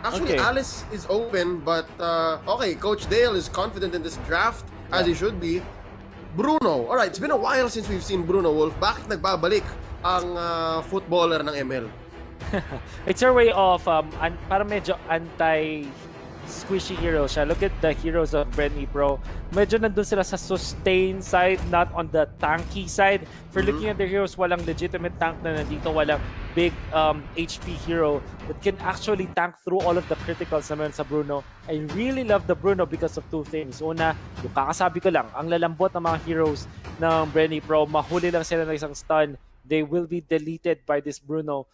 Actually, Okay. Alice is open, but okay, Coach Dale is confident in this draft, as he should be. Bruno, alright, it's been a while since we've seen Bruno Wolf. Bakit nagbabalik ang footballer ng ML? It's your way of para medyo anti-squishy hero siya. Look at the heroes of BREN EPRO. Medyo nandun sila sa sustain side, not on the tanky side. For looking at the heroes, walang legitimate tank na nandito, walang big HP hero that can actually tank through all of the criticals naman sa Bruno. I really love the Bruno because of two things. Una, yung kakasabi ko lang, ang lalambot ng mga heroes ng BREN EPRO, mahuli lang sila ng isang stun, they will be deleted by this Bruno.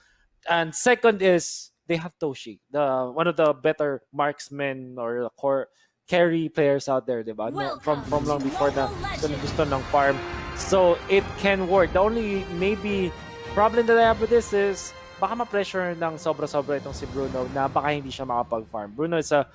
And second is they have Toshi, one of the better marksmen or core carry players out there, diba? No, from long before na gusto ng farm. So it can work. The only maybe problem that I have with this is baka ma-pressure ng sobra-sobra itong si Bruno na baka hindi siya makapag-farm. Bruno is a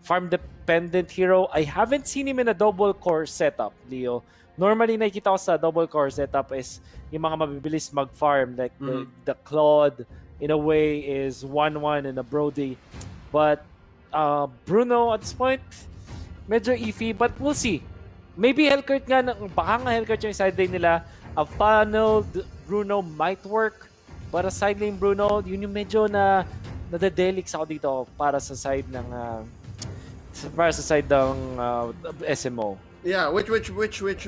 farm-dependent hero. I haven't seen him in a double core setup, Leo. Normally, nakikita ko sa double core setup is yung mga mabibilis mag-farm like the Claude, in a way, is 1-1 and a Brody. But Bruno at this point, medyo iffy, but we'll see. Maybe Hellcurt nga, baka nga Hellcurt yung side lane nila. A funneled Bruno might work, but a side lane Bruno, yun yung medyo na nadadelix ako dito para sa side ng SMO. Yeah, which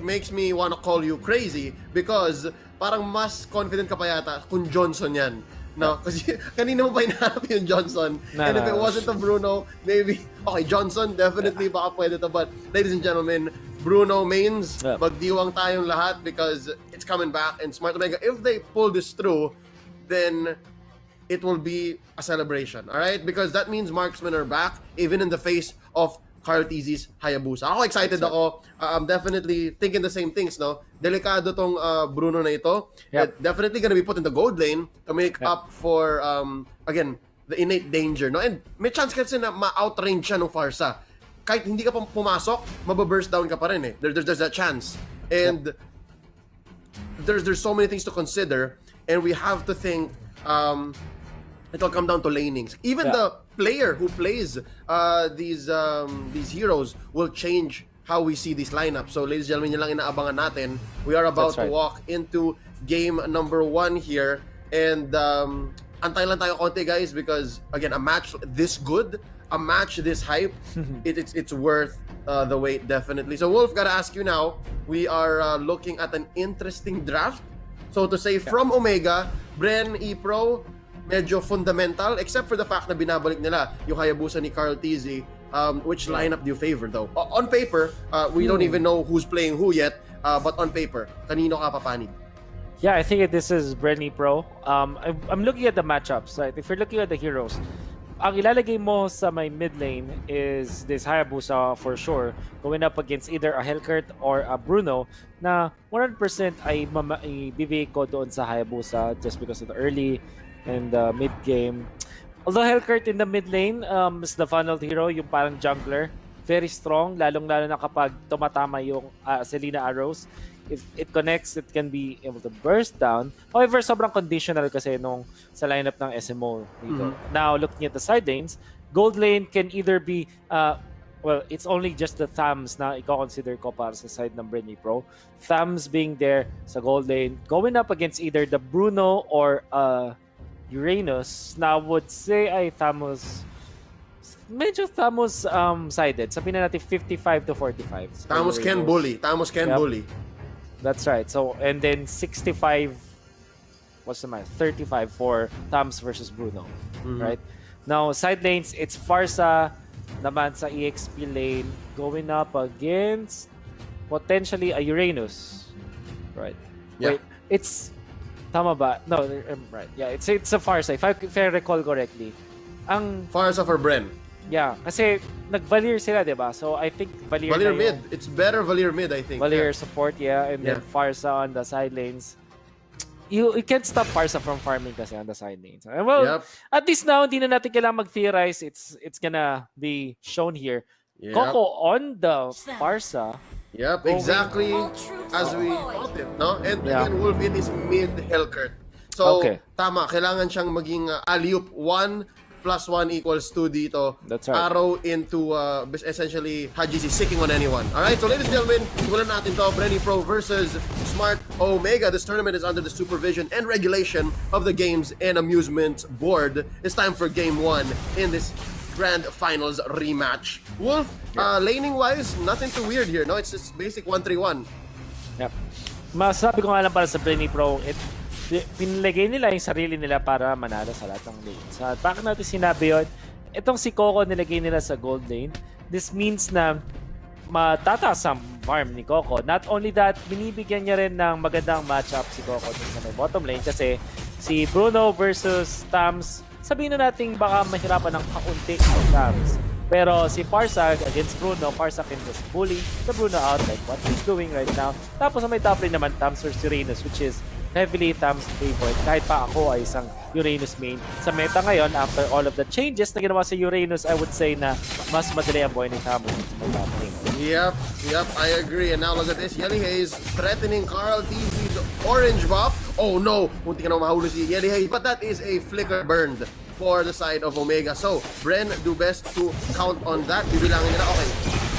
makes me wanna call you crazy because parang mas confident ka pa yata kung Johnson yan. No, kasi kanina mo pa hinahanap yung Johnson. And if it wasn't a Bruno, maybe, okay, Johnson, definitely baka pwede to. But ladies and gentlemen, Bruno mains, magdiwang tayong lahat because it's coming back. And Smart Omega, if they pull this through, then it will be a celebration, all right? Because that means marksmen are back, even in the face of Carl TZ's Hayabusa. Ako excited ako. I'm definitely thinking the same things, no? Delikado tong Bruno na ito. Definitely gonna be put in the gold lane to make up for, again, the innate danger, no? And may chance kasi na ma-outrange siya ng Farsa. Kahit hindi ka pa pumasok, mababurst down ka pa rin eh. There's that chance. And there's so many things to consider, and we have to think it'll come down to lanings. Even the player who plays these heroes will change how we see this lineup. So ladies and gentlemen, yun lang inaabangan natin. We are about to walk into game number 1 here. And antay lang tayo konti guys because again, a match this good, a match this hype, it's worth the wait definitely. So Wolf, gotta ask you now, we are looking at an interesting draft. So to say from Omega, BREN EPRO, medyo fundamental, except for the fact na binabalik nila yung Hayabusa ni Carl TZ. Which lineup do you favor though? On paper, we don't even know who's playing who yet, but on paper, kanino ka papanig? Yeah, I think this is BREN EPRO. I'm looking at the matchups. Right? If you're looking at the heroes, ang ilalagay mo sa my mid lane is this Hayabusa for sure, going up against either a Hellcurt or a Bruno na 100% ay ibibigay ko doon sa Hayabusa just because of the early and mid game. Although Hellcurt in the mid lane is the funneled hero, yung parang jungler, very strong, lalong-lalo na kapag tumatama yung Selena arrows. If it connects, it can be able to burst down. However, sobrang conditional kasi nung sa lineup ng SMO dito. Now, looking at the side lanes, gold lane can either be well, it's only just the thumbs na i-consider ko para sa side ng BREN EPRO. Thumbs being there sa gold lane, going up against either the Bruno or Uranus. Now, I would say ay medyo Thamos sided. Sabihin na natin 55 to 45. Thamos can bully. Thamos can bully. That's right. So, and then 65, what's the math? 35 for Thams versus Bruno. Right? Now, side lanes, it's Farsa naman sa EXP lane going up against potentially a Uranus. Right? Yeah. Wait, it's tama ba? No, right. Yeah, it's a Farsa. If I recall correctly. Ang Farsa for BREN. Yeah, kasi nag-Valier sila, diba? So I think Valier mid. It's better Valier mid, I think. Valier support, and then Farsa on the side lanes. You can't stop Farsa from farming kasi on the side lanes. Well, at least now, hindi na natin kailangan mag-theorize. It's gonna be shown here. Coco on the Farsa. Yep, exactly as we thought it, no? And again, Wolf, it is mid Hellcurt. So, tama, kailangan siyang maging alley-oop 1 +1 equals 2 dito. That's right. Arrow into essentially Hajizi seeking on anyone. Alright, so ladies and gentlemen, simulan natin to. BREN EPRO versus Smart Omega. This tournament is under the supervision and regulation of the Games and Amusement Board. It's time for Game 1 in this Grand Finals rematch. Wolf, laning-wise, nothing too weird here, no? It's just basic 1-3-1. Yep. Masabi ko nga lang para sa BREN EPRO, pinilagay nila yung sarili nila para manalo sa lahat ng lanes. At bakit natin sinabi yun? Itong si Coco nilagay nila sa gold lane. This means na matataas ang farm ni Coco. Not only that, binibigyan niya rin ng magandang matchup si Coco dun sa may bottom lane kasi si Bruno versus Tams, sabihin na natin baka mahirapan ng kaunti ng Tams. Pero si Farsag against Bruno, Farsag can just bully the Bruno out like what he's doing right now. Tapos sa may top lane naman, Tams versus Uranus, which is heavily Tams favorite. Kahit pa ako ay isang Uranus main. Sa meta ngayon, after all of the changes na ginawa sa Uranus, I would say na mas madali ang buhay ni Tams sa may top lane. Yep, I agree. And now look at this. Yelly Hayes threatening Carl TZ's orange buff. Oh no! Munti ka na mahulog si Yelly Hayes. But that is a flicker burned for the side of Omega. So, BREN do best to count on that. Bibilangin nila. Okay,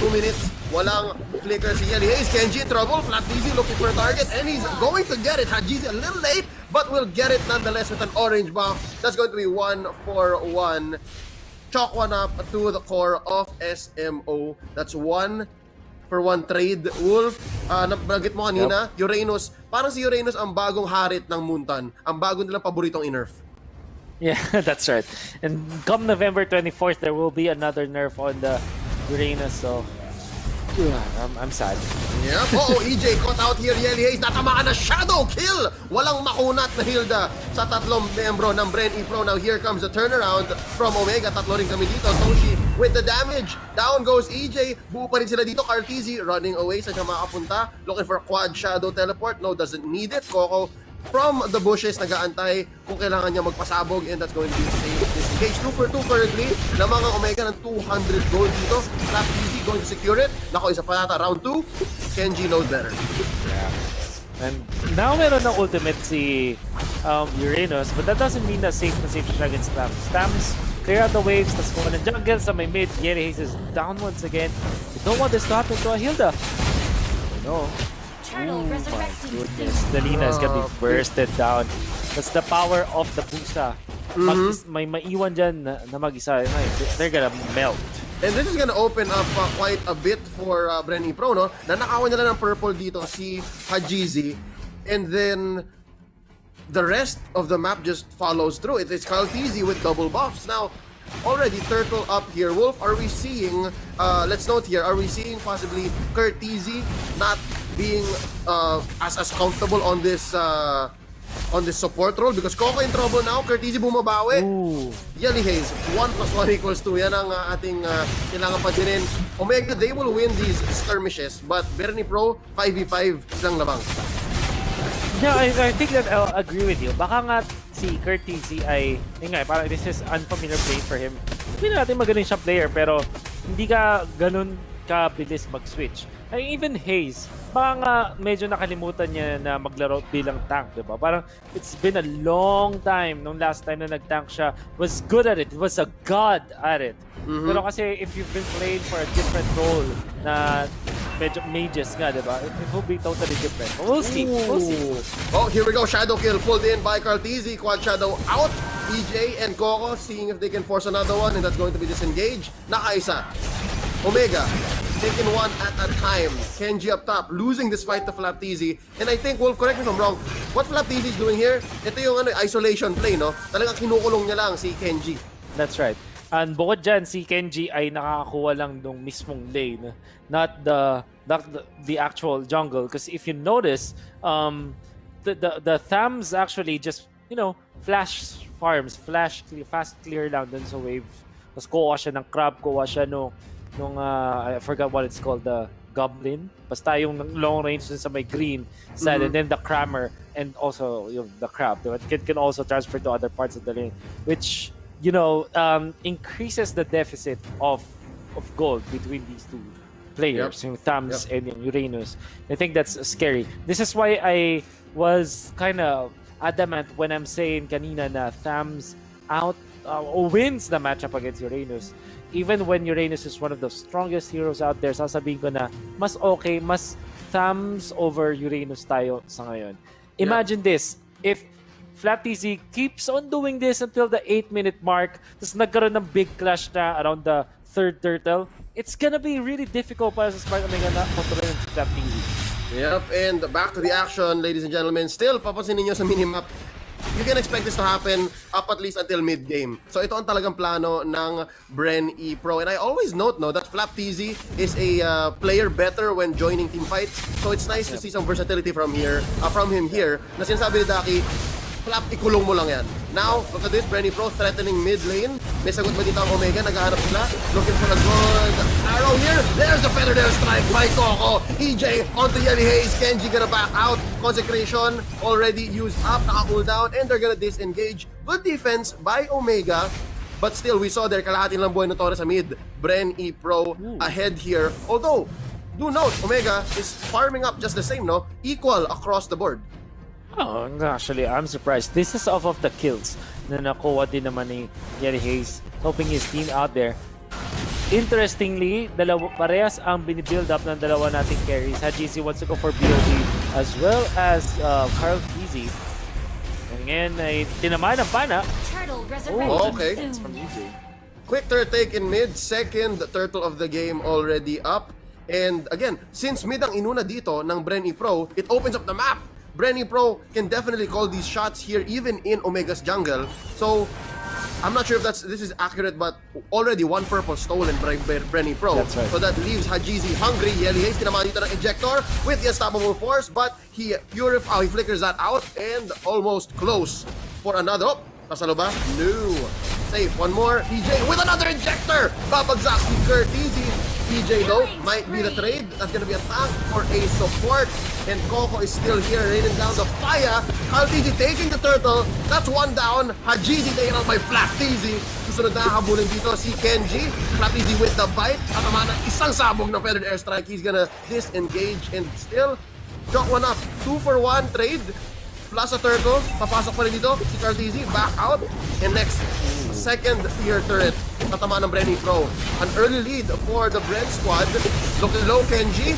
2 minutes. Walang flicker si Yelly Hayes. Kenji in trouble. Flat Easy looking for a target. And he's going to get it. Hajizi a little late, but will get it nonetheless with an orange buff. That's going to be 1-for-1. Chalk one up to the core of SMO. That's 1-for-1 trade. Wolf, nabanggit mo kanina, Uranus. Parang si Uranus ang bagong harit ng Muntan. Ang bago nilang paboritong i-nerf. Yeah, that's right. And come November 24th, there will be another nerf on the Uranus, so I'm sad. Yep. EJ caught out here. Yelly Hayes natamaan na shadow kill. Walang makunat na Hilda sa tatlong membro ng BREN EPRO. Now here comes the turnaround from Omega. Tatlo rin kami dito. Toshi with the damage. Down goes EJ. Buo pa rin sila dito. Cartesi running away. Saan siya makapunta? Looking for a quad shadow teleport. No, doesn't need it. Coco from the bushes, nag-aantay kung kailangan niya magpasabog, and that's going to be disengaged. 2-for-2 currently na mga Omega ng 200 gold dito. Flat Easy going to secure it. Nako, isa pa nata. Round 2, Kenji knows better. Yeah. And now meron ng ultimate si Uranus, but that doesn't mean na safe siya against Tams. Tams clear out the waves, tas kung ng jungle sa may mid, Yelly Hayes is down once again. You don't want this to happen to a Hilda. No. Oh my goodness, Dalina is gonna be bursted down. That's the power of the Busa. May maiwan dyan na mag-isa. They're gonna melt. And this is gonna open up quite a bit for BREN EPRO, no? Nanakawan nila ng purple dito si Hajizi. And then the rest of the map just follows through. It's Cartesi with double buffs. Now, already turtle up here. Wolf, are we seeing, let's note here, are we seeing possibly Cartesi not being as comfortable on this support role? Because Coco in trouble now, Cartesi bumabawi. Yelly Hayes, 1+1 equals 2. Yan ang ating kailangan pansinin. Omega, they will win these skirmishes, but BREN EPRO, 5v5 silang labang. Yeah, I think that I'll agree with you. Baka nga si Cartesi ay, parang this is unfamiliar play for him. Hindi natin magaling siya player, pero hindi ka ganun kabilis mag-switch. Ay, even Hayes, baka nga medyo nakalimutan niya na maglaro bilang tank, diba? Parang it's been a long time nung last time na nag-tank siya. Was good at it. He was a god at it. Pero kasi if you've been playing for a different role na medyo mages nga, diba? It will be totally different. But we'll see. We'll see. Oh, here we go. Shadow kill pulled in by Cartesi. Quad shadow out. EJ and Coco seeing if they can force another one, and that's going to be disengaged. Nakaisa. Omega taking one at a time. Kenji up top, losing this fight to Flat Easy. And I think, Wolf, correct me if I'm wrong, what Flat Easy is doing here, ito yung isolation play, no? Talagang kinukulong niya lang si Kenji. That's right. And bukod dyan, si Kenji ay nakakakuha lang nung mismong lane, not the actual jungle. Because if you notice, the Thams actually just, flash farms, fast clear lang dun sa wave. Tapos kuha siya ng crab, kuha siya nung I forgot what it's called, the goblin. Basta yung long range dun sa may green side, and then the crammer, and also the crab. It can also transfer to other parts of the lane, which increases the deficit of gold between these two players, yung Thams and yung Uranus. I think that's scary. This is why I was kind of adamant when I'm saying kanina na Thams wins the matchup against Uranus. Even when Uranus is one of the strongest heroes out there, sasabihin ko na mas okay, mas thumbs over Uranus tayo sa ngayon. Imagine this, if FlapTZ keeps on doing this until the 8-minute mark, tapos nagkaroon ng big clash na around the third turtle, it's gonna be really difficult para sa Smart Omega na kontrolin ng FlapTZ. Yep, and back to the action, ladies and gentlemen. Still, papansin ninyo sa minimap, you can expect this to happen up at least until mid-game. So ito ang talagang plano ng BREN EPRO. And I always note that FlapTZ is a player better when joining team fights. So it's nice to see some versatility from him here. Na sinasabi ni Daki, Flap, ikulong mo lang yan. Now, look at this, BREN EPRO threatening mid lane. May sagot ba dito ang Omega? Naghahanap sila. Looking for a good arrow here. There's the feathered airstrike by Coco. EJ onto Yelly Hayes. Kenji gonna back out. Consecration already used up. Naka-cooldown. And they're gonna disengage. Good defense by Omega. But still, we saw there kalahati lang buhay ng Torres sa mid. BREN EPRO ahead here. Although, do note, Omega is farming up just the same, no? Equal across the board. Oh, actually, I'm surprised. This is off of the kills na nakuha din naman ni Yelly Hayes, helping his team out there. Interestingly, parehas ang binibuild up ng dalawa nating carries. HGZ wants to go for BOD as well as Carl Easy. And ngayon ay tinamaan ang pana. Oh, okay. It's from EJ. Quick third take in mid, second turtle of the game already up. And again, since mid ang inuna dito ng BREN EPRO, it opens up the map. BREN EPRO can definitely call these shots here even in Omega's jungle. So, I'm not sure if this is accurate, but already one purple stolen by BREN EPRO. That's right. So that leaves Hajizi hungry. Yelly Hayes tinamaan dito ng ejector with the unstoppable force, but he flickers that out and almost close for another. Oh, kasalo ba? No. Safe. One more. EJ with another ejector. Babagsak si Kurt Easy. EJ though might be the trade. That's gonna be a tank for a support. And Coco is still here, raining down the fire. FlapTZ taking the turtle. That's one down. Hajizi taken out by FlapTZ. Susunod na habulin dito si Kenji. FlapTZ with the bite. At naman ng isang sabog na feathered airstrike. He's gonna disengage and still drop one up. 2-for-1 trade. Plus a turtle. Papasok pa rin dito. Si FlapTZ back out. And next, second tier turret. Tatamaan ng BREN EPRO. An early lead for the BREN squad. Looking low, Kenji.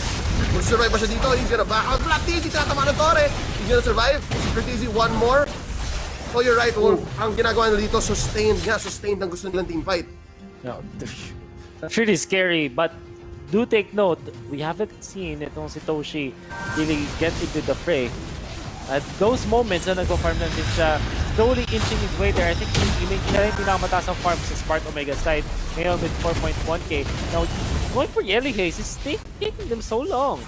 Will survive ba siya dito? He's gonna back out. FlapTZ tinatamaan ng Torre. He's gonna survive. FlapTZ one more. So you're right, Wolf. Ang ginagawa nila dito, sustained nga. Sustained ang gusto nilang team fight. No, that's really scary, but do take note, we haven't seen itong si Toshi really get into the fray. At those moments na nagpa-farm lang din siya, slowly inching his way there. I think siya rin pinakamataas ang farm sa Smart Omega side. Ngayon with 4.1k. Now, going for Yelly Hayes is taking them so long.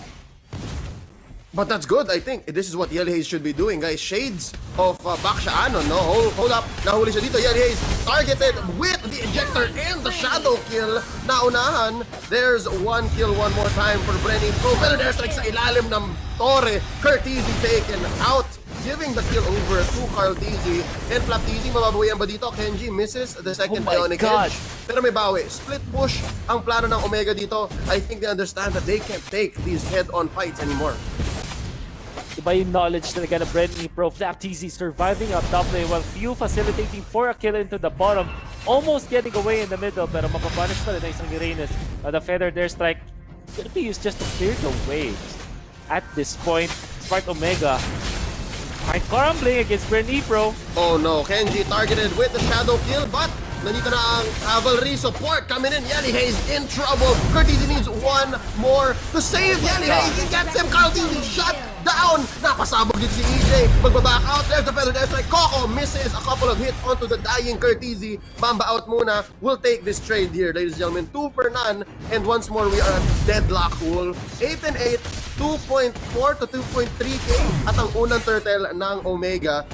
But that's good, I think. This is what Yelly Hayes should be doing, guys. Shades of Baksha Anon, no? Hold up. Nahuli siya dito. Yelly Hayes targeted with the ejector and the shadow kill. Naunahan. There's one kill one more time for BREN EPRO. Pero airstrike sa ilalim ng Torre. Kurt Easy taken out. Giving the kill over to Carl TZ. And FlapTZ, mababawian ba dito? Kenji misses the second Ionic Edge. Pero may bawi. Split push ang plano ng Omega dito. I think they understand that they can't take these head-on fights anymore. Iba yung knowledge talaga na BREN EPRO. FlapTZ surviving up top lane while few facilitating for a kill into the bottom. Almost getting away in the middle pero mapapunish pa rin na isang Uranus. The feathered airstrike gonna be used just to clear the waves. At this point, Smart Omega might crumbling against BREN EPRO. Oh no, Kenji targeted with the shadow kill, but nandito na ang cavalry support coming in. Yelly Hayes in trouble. Kurt Easy needs one more to save Yelly Hayes. He gets him. Carl TZ shut down. Napasabog din si EJ. Magbaback out. There's the feathered airstrike. Coco misses a couple of hits onto the dying Kurt Easy. Bamba out muna. We'll take this trade here, ladies and gentlemen. 2 for none. And once more, we are at deadlock, Wolf. 8 and 8. 2.4 to 2.3k. At ang unang turtle ng Omega.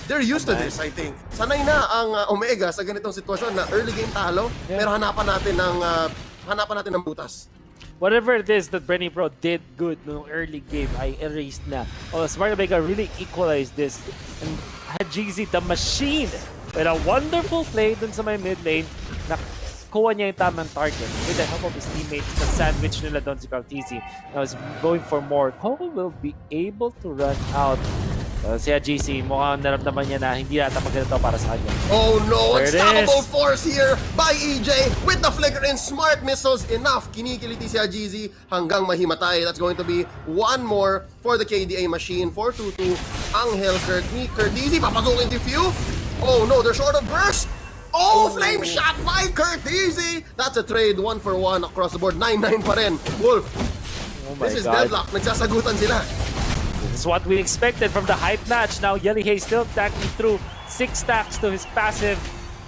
They're used to this, I think. Sanay na ang Omega sa ganitong sitwasyon na early game talo, pero hanapan natin ng butas. Whatever it is that BREN EPRO did good no early game, I erased na. Oh, Smart Omega really equalized this. And Hajizi, the machine, with a wonderful play dun sa may mid lane, nakuha niya yung tamang target with the help of his teammates. The sandwich nila doon si Carl TZ. Now is going for more. Coco will be able to run out Si GC, mukhang naramdaman niya na hindi nata maganda para sa kanya. Oh no, There it unstoppable is. force here by EJ with the flicker and smart missiles enough. Kinikiliti si GZ hanggang mahimatay. That's going to be one more for the KDA machine. 4-2-2 ang Hellcurt ni Curtizi. Papasukin si Few. Oh no, they're short of burst. Oh, flame shot by Curtizi. That's a trade, 1-for-1 across the board. 9-9 pa rin. Wolf, Oh my this is God. deadlock. Nagsasagutan sila. This is what we expected from the hype match. Now, Yelly Hay still stacking through 6 stacks to his passive.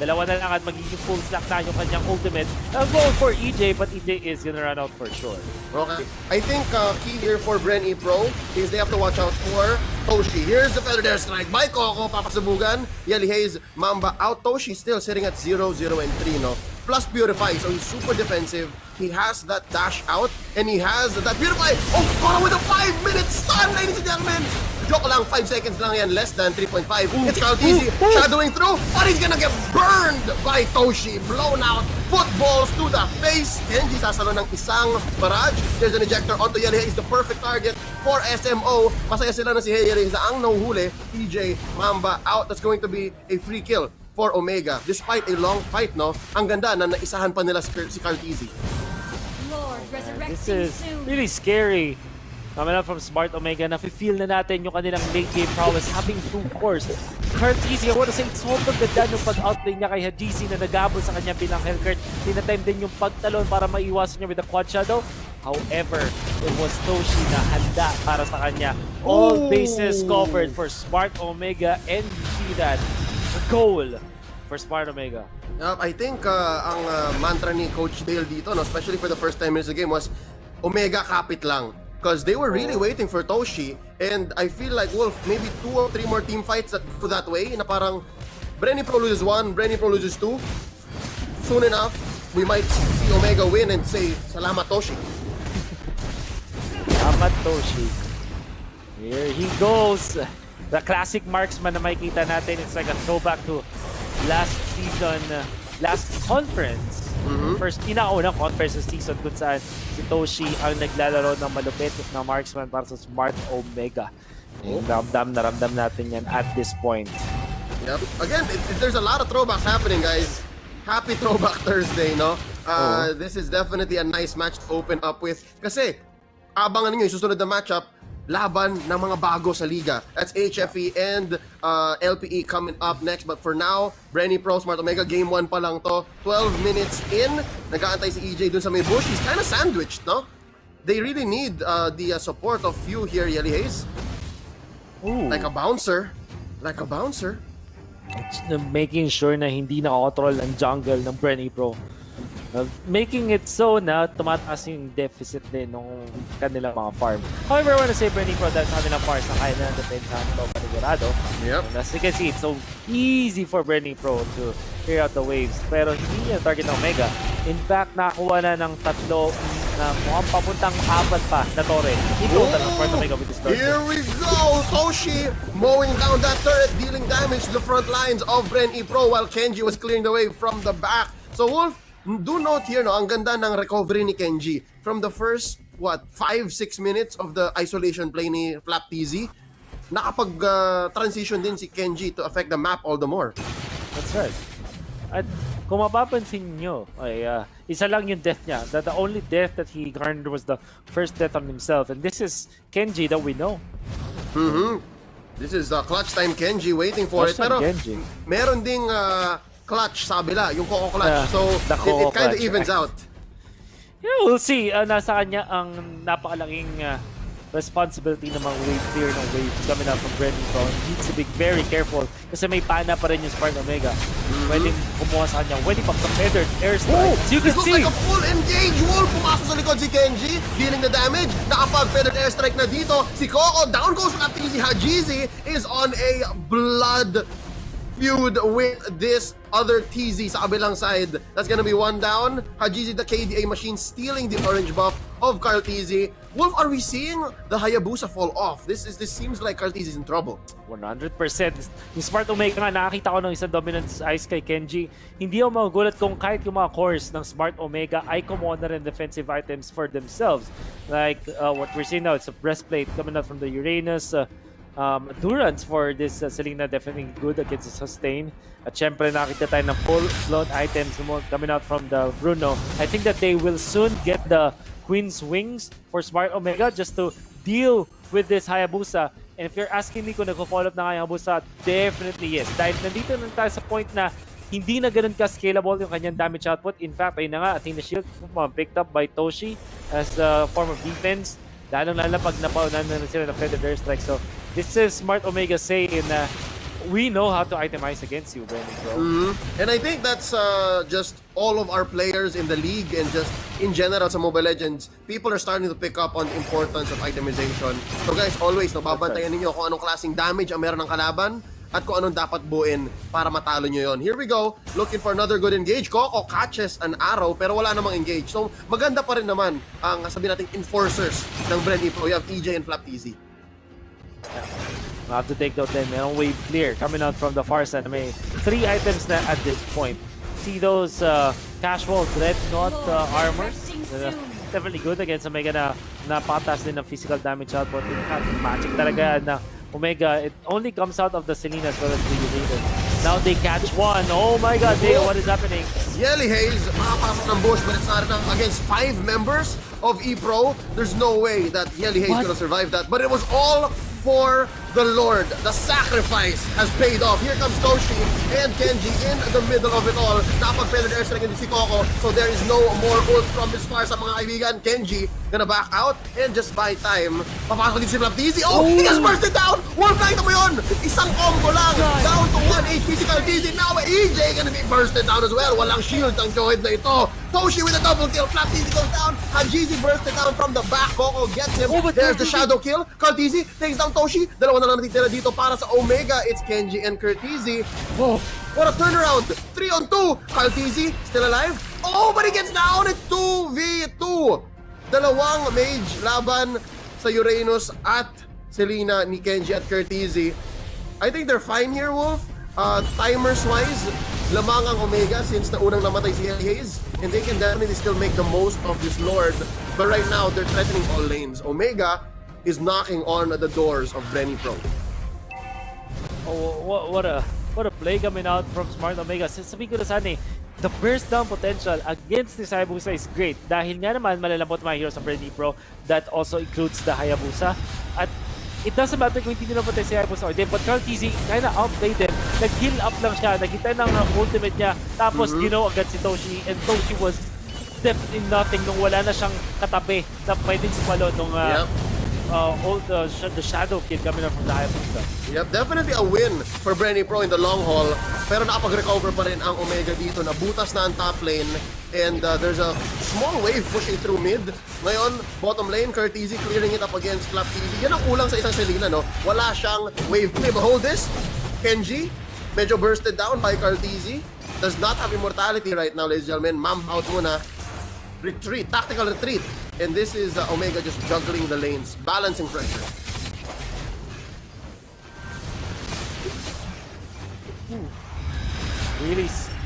Dalawa na lang at magiging full stack na yung kanyang ultimate. A goal for EJ, but EJ is gonna run out for sure. Okay. I think key here for BREN EPRO is they have to watch out for Toshi. Here's the feather there strike by Coco. Papasubugan. Yelly Hayes, Mamba out. Toshi still sitting at 0-0 and 3, no? Plus Purify, so he's super defensive. He has that dash out, and he has that Purify. Oh, Coco with a 5-minute stun, ladies and gentlemen! Joke lang, 5 seconds lang yan, less than 3.5. It's Caltizi shadowing through, but he's gonna get burned by Toshi. Blown out, footballs to the face. Kenji sasalo ng isang barrage. There's an ejector onto Yelly Hayes, the perfect target for SMO. Masaya sila na si Yelly Hayes na ang nahuhuli. EJ, Mamba out. That's going to be a free kill for Omega. Despite a long fight, no? Ang ganda na naisahan pa nila si Caltizi. This is really scary. Coming up from Smart Omega, nafe-feel na natin yung kanilang late game prowess having 2 cores. Curtizi, I wanna say, sobrang ganda yung pag-outplay niya kay GC na nagabol sa kanya bilang Hellcurt. Tinatime din yung pagtalon para maiwasan niya with the quad shadow. However, it was Toshi na handa para sa kanya. All bases covered for Smart Omega, and you see that goal for Smart Omega. I think ang mantra ni Coach Dale dito, no, especially for the first 10 minutes of the game, was Omega kapit lang. Because they were really waiting for Toshi, and I feel like Wolf, maybe 2 or 3 more team fights that go that way, na parang BREN EPRO loses 1, BREN EPRO loses 2. Soon enough, we might see Omega win and say, salamat Toshi. Salamat Toshi. Here he goes. The classic marksman na makikita natin. It's like a throwback to last season, last conference. First, pinakaunang conference sa season kung saan si Toshi ang naglalaro ng malupit na marksman para sa Smart Omega. Ramdam na ramdam natin yan at this point. Yep. Again, there's a lot of throwbacks happening, guys. Happy Throwback Thursday, no? This is definitely a nice match to open up with. Kasi, abangan niyo yung susunod na matchup, laban ng mga bago sa liga. That's HFE and LPE coming up next. But for now, BREN EPRO, Smart Omega, game 1 pa lang to. 12 minutes in, nag-aantay si EJ dun sa may bush. He's kind of sandwiched, no? They really need the support of Few here, Yelly Hayes. Ooh. Like a bouncer. Like a bouncer. Making sure na hindi nakakontrol ang jungle ng BREN EPRO. Making it so na tumataas yung deficit din ng kanilang mga farm. However, I wanna say BREN EPRO dahil sa kanilang farms na kaya na nadepensahan ito panigurado. Yep. And as you can see, it's so easy for BREN EPRO to clear out the waves. Pero hindi niya target ng Omega. In fact, nakakuha na ng 3 na mukhang papuntang 4 pa na torre. Ikaw na ng Smart Omega with this turret. Here we go! Toshi mowing down that turret, dealing damage to the front lines of BREN EPRO while Kenji was clearing the way from the back. So Wolf, do note here, no, ang ganda ng recovery ni Kenji. From the first, 5-6 minutes of the isolation play ni Flap TZ, nakapag-transition din si Kenji to affect the map all the more. That's right. At kung mapapansin nyo, ay isa lang yung death niya. The only death that he garnered was the first death on himself. And this is Kenji that we know. This is clutch time Kenji waiting for Clutch it. Pero time Kenji. meron ding clutch sa kabila, yung Coco clutch. Yeah, So the it Coco kind of clutch. evens out. Yeah, we'll see. Nasa kanya ang napakalaking responsibility ng mga wave clear ng waves coming up from BREN EPRO. He needs to be very careful kasi may pana pa rin yung Smart Omega. Pwedeng kumuha sa kanya. Pwede pang feathered airstrike. So you This can looks see. like a full engage Wolf. Pumasok sa likod si Kenji, dealing the damage. Nakapag-feathered airstrike na dito. Si Coco, down goes from si Hajizi, is on a blood feud with this other TZ sa kabilang side. That's gonna be 1 down. Hajizi, the KDA machine, stealing the orange buff of Carl TZ. Wolf, are we seeing the Hayabusa fall off? This seems like Carl TZ is in trouble. 100%. Yung Smart Omega nga, nakakita ko ng isang dominant ice kay Kenji. Hindi ako magugulat kung kahit yung mga cores ng Smart Omega ay kumuha na rin defensive items for themselves. Like what we're seeing now, it's a breastplate coming out from the Uranus. endurance for this Selena, definitely good against the sustain. At syempre nakita tayo ng full-blown items coming out from the Bruno. I think that they will soon get the Queen's Wings for Smart Omega just to deal with this Hayabusa. And if you're asking me kung nag-follow up na Hayabusa, definitely yes. Dahil nandito na tayo sa point na hindi na ganun ka-scalable yung kanyang damage output. In fact, ayun na nga, I think the shield picked up by Toshi as a form of defense. Lalo-lalo pag napaunan na sila ng Feather Air Strike. So, this is Smart Omega saying na we know how to itemize against you, Brenny, bro. And I think that's just all of our players in the league and just in general sa Mobile Legends. People are starting to pick up on the importance of itemization. So guys, always, babantayan ninyo kung anong klaseng damage ang meron ng kalaban at kung anong dapat buuin para matalo nyo yon. Here we go, looking for another good engage. Coco catches an arrow pero wala namang engage. So maganda pa rin naman ang sabihin nating enforcers ng BREN EPRO. You have EJ and Flaptz. I have to take note then, merong wave clear coming out from the far side. May 3 items na at this point. See those casual dreadnought armors? Definitely good against Omega na patas din ng physical damage output. In fact, magic talaga na Omega. It only comes out of the Selena as well as the Uraden. Now they catch one. Oh my god, what is happening? Yelly Haze, makapasok ng bush, but it's not enough against 5 members of EPRO. There's no way that Yelly Haze gonna survive that. But it was all for the Lord. The sacrifice has paid off. Here comes Toshi and Kenji in the middle of it all. Napag-feathered air strike din si Coco, so there is no more ult from this far sa mga kaibigan. Kenji gonna back out and just buy time. Papasok din si Flaptz. Oh, he has bursted down! Wolf Knight mo yun! Isang combo lang! Down to 1 HP si Flaptz. Now EJ gonna be bursted down as well. Walang shield ang Joed na ito. Toshi with a double kill. Flaptz goes down. Hanjizi bursted down from the back. Coco gets him. There's the shadow kill. Flaptz takes down Toshi. Dalawa na lang natitira dito para sa Omega. It's Kenji and Curtizi. Oh, what a turnaround. 3-on-2. Curtizi still alive. Oh, but he gets down. It's 2v2. Dalawang mage laban sa Uranus at Selena ni Kenji at Curtizi. I think they're fine here, Wolf. Timers wise, lamang ang Omega since naunang namatay si Haze, and they can definitely still make the most of this Lord. But right now, they're threatening all lanes. Omega is knocking on the doors of BREN EPRO. Oh, what a play coming out from Smart Omega. Sabi ko na sana the burst down potential against this Hayabusa is great. Dahil nga naman malalambot mga heroes ng BREN EPRO, that also includes the Hayabusa. At it doesn't matter kung hindi nila patay si Hayabusa or but Flaptz kinda outplayed them. Nag-heal up lang siya, nagkita ng ultimate niya, tapos ginaw agad si Toshi, and Toshi was definitely nothing nung wala na siyang katabi na pwedeng sumalo nung the shadow kid coming up from the Hayabusa. Yep, definitely a win for BREN EPRO in the long haul. Pero nakapag-recover pa rin ang Omega dito. Nabutas na ang top lane. And there's a small wave pushing through mid. Ngayon, bottom lane, Curtizi clearing it up against Flaptz. Yan ang kulang sa isang Selena, no? Wala siyang wave clear. But hold this. Kenji, medyo bursted down by Curtizi. Does not have immortality right now, ladies and gentlemen. Ma'am out muna. Retreat, tactical retreat. And this is Omega just juggling the lanes, balancing pressure.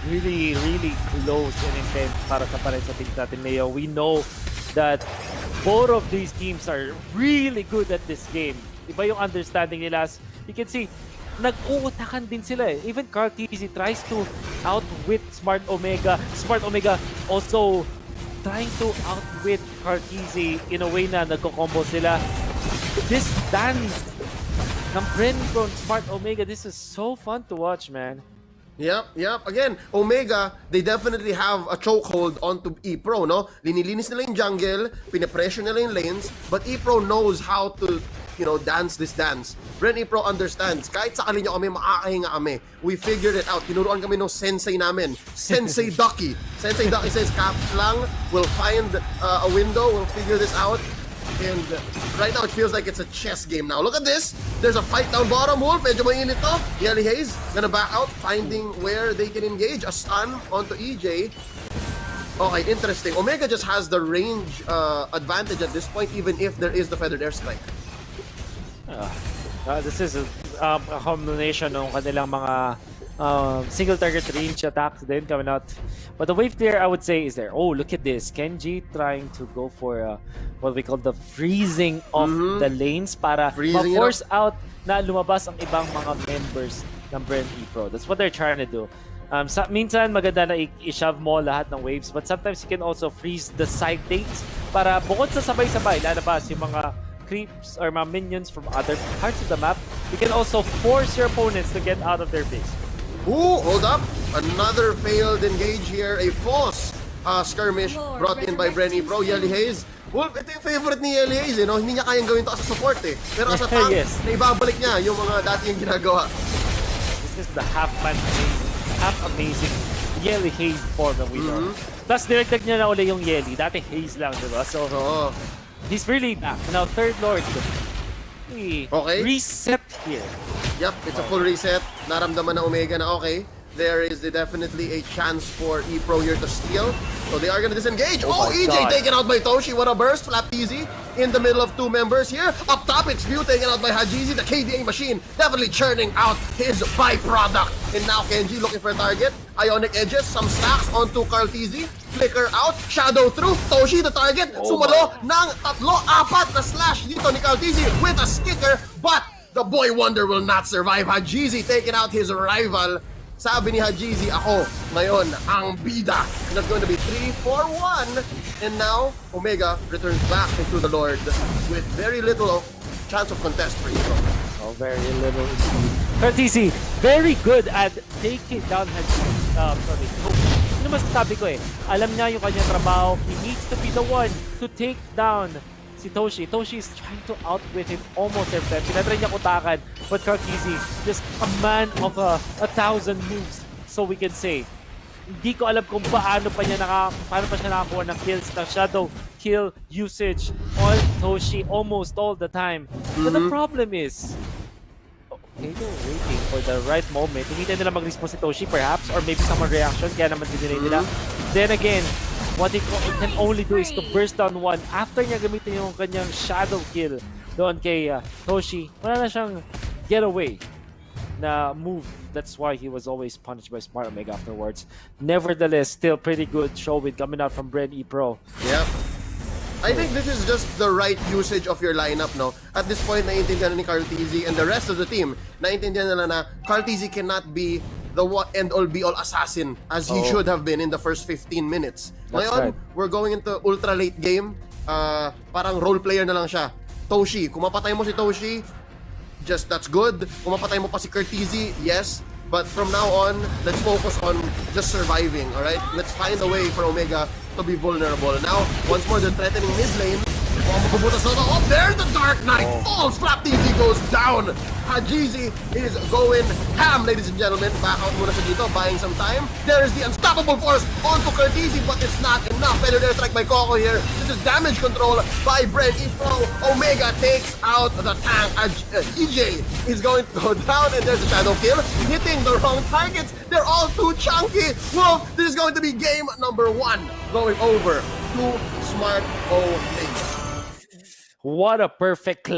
Really close and intense para sa pares sa team natin, Leo. We know that both of these teams are really good at this game. Iba yung understanding nila. You can see, nag-uutakan din sila eh. Even Curtizi tries to outwit Smart Omega. Smart Omega also trying to outwit Curtizi in a way na nagko-combo sila. This dance ng BREN from Smart Omega, this is so fun to watch, man. Yep. Again, Omega, they definitely have a chokehold onto EPRO, no? Linilinis nila yung jungle, pinapressure nila yung lanes, but EPRO knows how to, dance this dance. BREN EPRO understands, kahit sa kanya kami, makakahinga kami. We figured it out. Tinuruan kami ng sensei namin, Sensei Ducky. Sensei Ducky says, cap lang, we'll find a window, we'll figure this out. And right now, it feels like it's a chess game now. Look at this. There's a fight down bottom. Wolf, medyo mainit to. Yelly Haze gonna back out, finding where they can engage. A stun onto EJ. Okay, interesting. Omega just has the range advantage at this point, even if there is the Feathered Air Strike. This is a combination ng kanilang mga single target range attacks then coming out. But the wave clear, I would say, is there. Oh, look at this. Kenji trying to go for what we call the freezing of the lanes para ma-force out na lumabas ang ibang mga members ng BREN EPRO. That's what they're trying to do. Minsan maganda na i-shove mo lahat ng waves, but sometimes you can also freeze the side lanes para bukod sa sabay-sabay lalabas yung mga creeps or mga minions from other parts of the map. You can also force your opponents to get out of their base. Ooh, hold up. Another failed engage here. A false skirmish brought in by BREN EPRO. Yelly Haze. Wolf, ito yung favorite ni Yelly Haze, no? Hindi niya kayang gawin ito as a support, eh. Pero as a tank, na ibabalik niya yung mga dati yung ginagawa. This is the half amazing Yelly Haze form that we know. Plus, dinagdag niya na uli yung Yelly. Dati Haze lang, diba? So, he's really back. Now, third Lord. Okay. Reset here. Yep, it's a full reset. Naramdaman na Omega na okay. There is definitely a chance for EPRO here to steal. So they are going to disengage. Oh, EJ taken out by Toshi. What a burst. Flap TZ in the middle of two members here. Up top, it's View taken out by Hajizi. The KDA machine definitely churning out his byproduct. And now Kenji looking for a target. Ionic edges, some stacks onto Carl TZ. Flicker out, shadow through. Toshi the target. Sumalo ng apat na slash dito ni Carl TZ with a sticker. But the boy wonder will not survive. Hajizi taking out his rival. Sabi ni Hajizi, ako ngayon ang bida. And that's going to be 3-4-1. And now, Omega returns back into the Lord with very little chance of contest for EPRO. Oh, very little indeed. TC, very good at taking down Hajizi. Sorry. Ano masasabi ko eh? Alam niya yung kanyang trabaho. He needs to be the one to take down si Toshi. Toshi is trying to outwit him almost every time. Pinatry niya kutakan. But Karkizi, just a man of 1,000 moves, so we can say. Hindi ko alam kung paano pa siya nakakuha ng kills, ng shadow kill usage on Toshi almost all the time. But the problem is, okay, they're waiting for the right moment. Hinihintay nila mag-respawn si Toshi perhaps, or maybe someone reaction, kaya naman dinilay nila. Then again, what he can only do is to burst down one. After niya gamitin yung kanyang shadow kill doon kay Toshi, wala na siyang getaway na move. That's why he was always punished by Smart Omega afterwards. Nevertheless, still pretty good showing coming out from BREN EPRO. Yep. I think this is just the right usage of your lineup, no? At this point, naiintindihan na ni Carl TZ and the rest of the team, naiintindihan nila na Carl TZ cannot be the end-all be-all assassin as he should have been in the first 15 minutes. Ngayon, we're going into ultra-late game. Parang role player na lang siya. Toshi, kung mapatay mo si Toshi, just that's good. Kung mapatay mo pa si Curtizi, yes. But from now on, let's focus on just surviving, alright? Let's find a way for Omega to be vulnerable. Now, once more, they're threatening mid lane. Oh, there's the Dark Knight falls. Flap TZ goes down. Hajizi is going ham, ladies and gentlemen. Back out muna siya dito, buying some time. There is the unstoppable force onto Curtizi, but it's not enough. Better airstrike by Coco here. This is damage control by BREN EPRO. Omega takes out the tank. EJ is going to go down, and there's a shadow kill. Hitting the wrong targets. They're all too chunky. Wolf, this is going to be game number 1. Going over to Smart Omega. What a perfect clap.